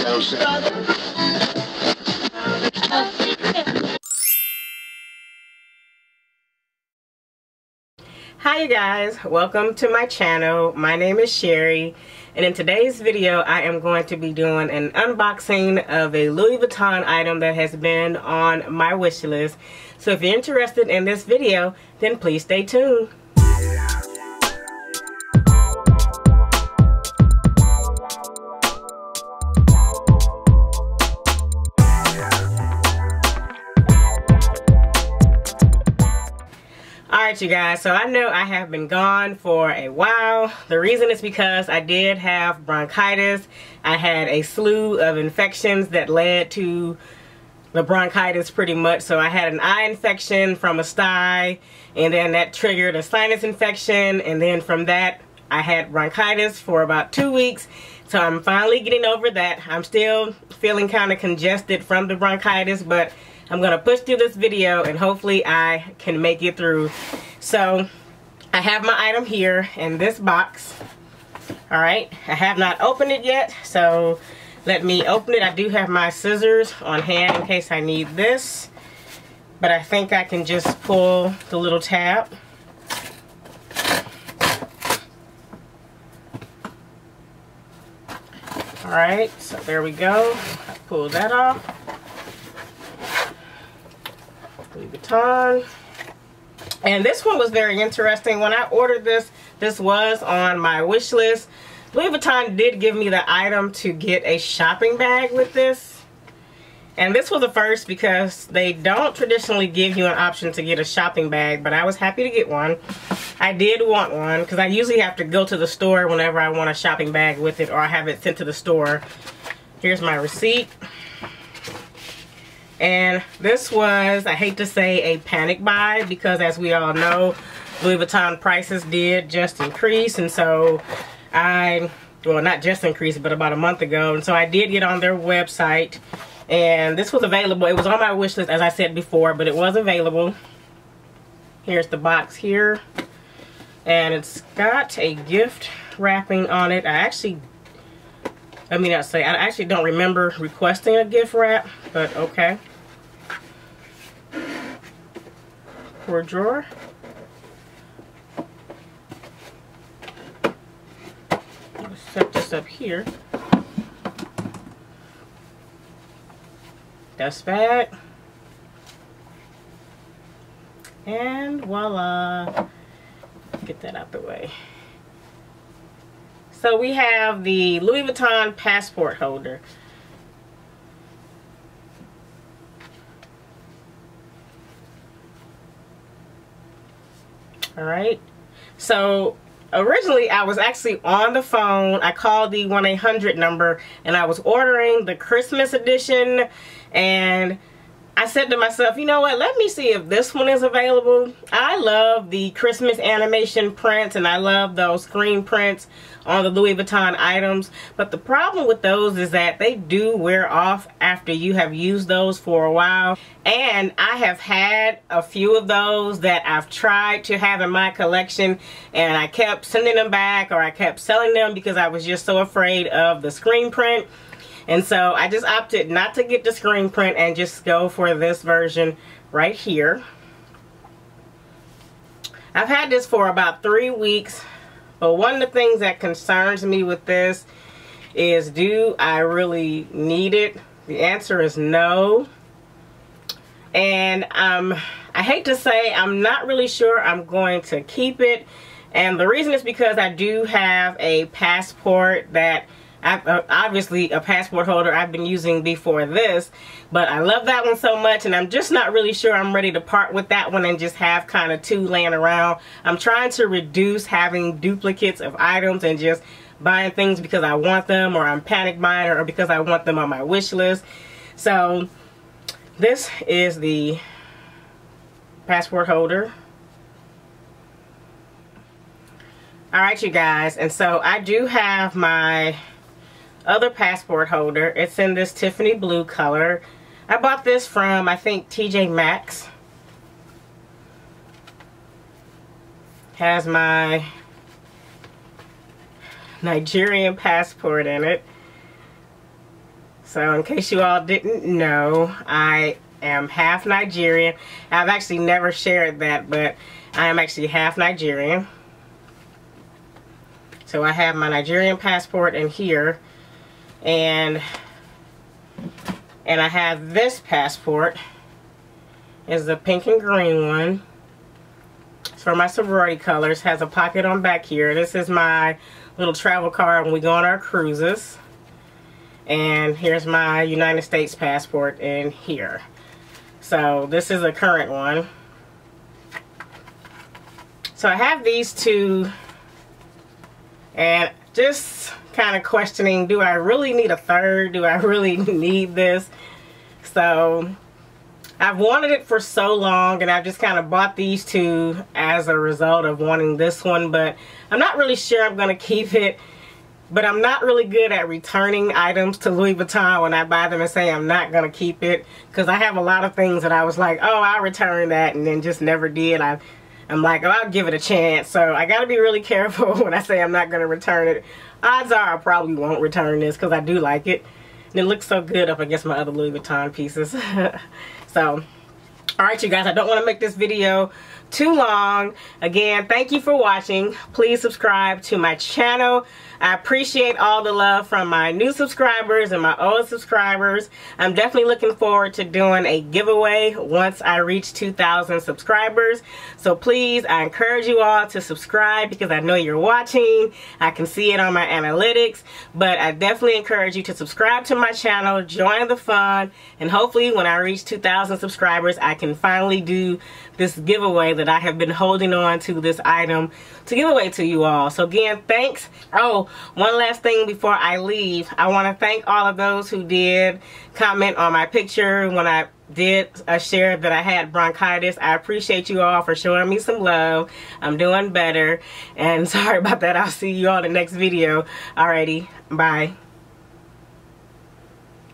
Hi you guys, welcome to my channel. My name is Sherry, and in today's video I am going to be doing an unboxing of a Louis Vuitton item that has been on my wish list. So if you're interested in this video, then please stay tuned. Alright you guys, so I know I have been gone for a while. The reason is because I did have bronchitis. I had a slew of infections that led to the bronchitis pretty much. So I had an eye infection from a sty, and then that triggered a sinus infection, and then from that I had bronchitis for about 2 weeks. So I'm finally getting over that. I'm still feeling kind of congested from the bronchitis, but I'm going to push through this video and hopefully I can make it through. So I have my item here in this box. Alright, I have not opened it yet, so let me open it. I do have my scissors on hand in case I need this, but I think I can just pull the little tab. Alright, so there we go. I pulled that off. Louis Vuitton. And this one was very interesting. When I ordered this, this was on my wish list. Louis Vuitton did give me the item to get a shopping bag with this. And this was the first because they don't traditionally give you an option to get a shopping bag, but I was happy to get one. I did want one because I usually have to go to the store whenever I want a shopping bag with it, or I have it sent to the store. Here's my receipt. And this was, I hate to say, a panic buy because as we all know, Louis Vuitton prices did just increase. And so well, not just increased, but about a month ago. And so I did get on their website, and this was available. It was on my wish list, as I said before, but it was available. Here's the box here. And it's got a gift wrapping on it. I actually don't remember requesting a gift wrap, but okay. For a drawer. Let's set this up here. Dust bag. And voila. Get that out the way. So we have the Louis Vuitton passport holder. Alright. So originally I was actually on the phone. I called the 1-800 number and I was ordering the Christmas edition, and I said to myself, you know what, let me see if this one is available. I love the Christmas animation prints and I love those screen prints on the Louis Vuitton items, but the problem with those is that they do wear off after you have used those for a while. And I have had a few of those that I've tried to have in my collection, and I kept sending them back, or I kept selling them because I was just so afraid of the screen print. And so I just opted not to get the screen print and just go for this version right here. I've had this for about 3 weeks, but one of the things that concerns me with this is, do I really need it? The answer is no. And I hate to say, I'm not really sure I'm going to keep it. And the reason is because I do have a passport that obviously a passport holder I've been using before this, but I love that one so much, and I'm just not really sure I'm ready to part with that one and just have kind of two laying around. I'm trying to reduce having duplicates of items and just buying things because I want them, or I'm panic buying, or because I want them on my wish list. So this is the passport holder. Alright you guys, and so I do have my other passport holder. It's in this Tiffany blue color. I bought this from, I think, TJ Maxx. Has my Nigerian passport in it. So in case you all didn't know, I am half Nigerian. I've actually never shared that, but I am actually half Nigerian. So I have my Nigerian passport in here, and I have this passport. Is the pink and green one. It's for my sorority colors. Has a pocket on back here. This is my little travel card when we go on our cruises. And here's my United States passport in here. So this is a current one. So I have these two, and just kind of questioning, do I really need a third? Do I really need this? So I've wanted it for so long, and I've just kind of bought these two as a result of wanting this one, but I'm not really sure I'm going to keep it. But I'm not really good at returning items to Louis Vuitton when I buy them and say I'm not going to keep it, because I have a lot of things that I was like, oh, I'll return that, and then just never did. I'm like, oh, I'll give it a chance. So I got to be really careful when I say I'm not going to return it. Odds are I probably won't return this because I do like it. And it looks so good up against my other Louis Vuitton pieces. So, alright you guys, I don't want to make this video too long. Again, thank you for watching. Please subscribe to my channel. I appreciate all the love from my new subscribers and my old subscribers. I'm definitely looking forward to doing a giveaway once I reach 2,000 subscribers. So please, I encourage you all to subscribe because I know you're watching. I can see it on my analytics. But I definitely encourage you to subscribe to my channel, join the fun, and hopefully when I reach 2,000 subscribers, I can finally do this giveaway that I have been holding on to this item to give away to you all. So again, thanks. Oh, one last thing before I leave. I want to thank all of those who did comment on my picture when I did share that I had bronchitis. I appreciate you all for showing me some love. I'm doing better. And sorry about that. I'll see you all in the next video. Alrighty, bye.